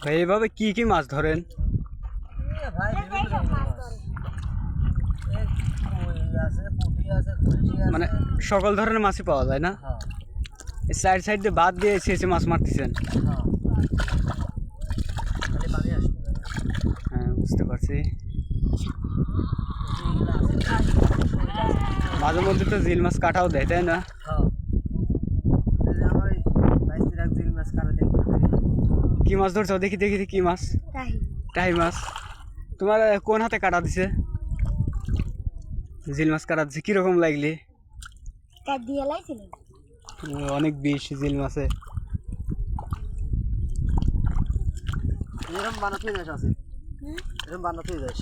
ভাই এভাবে কি কি মাছ ধরেন? ভাই বিভিন্ন মাছ ধরে। এই কই আছে, পুঁটি আছে, কলজি আছে। মানে সকল ধরনের মাছই পাওয়া যায় না? হ্যাঁ এই সাইড দিয়ে বাদ দিয়ে এসে মাছ মারতেছেন? হ্যাঁ, খালি পানি আসবে। হ্যাঁ, বুঝতে পারছি। এইগুলো আছে, মাঝে মধ্যে তো জিল মাছ কাটাও দেয়, তাই না? হ্যাঁ। এই যে আমার এই 22 জিল মাছ কাটা দেখতে কি মাছ ধরছো? দেখি দেখি দেখি, কি মাছ? টাই মাছ। তোমার কোন হাতে কাটা দিছে? জিল মাছ কাটা দিছে, কিরকম লাগলি? অনেক বিষ জিল মাছে। এরকম বানাতে যাস আছে, এরকম বানাতে যাস।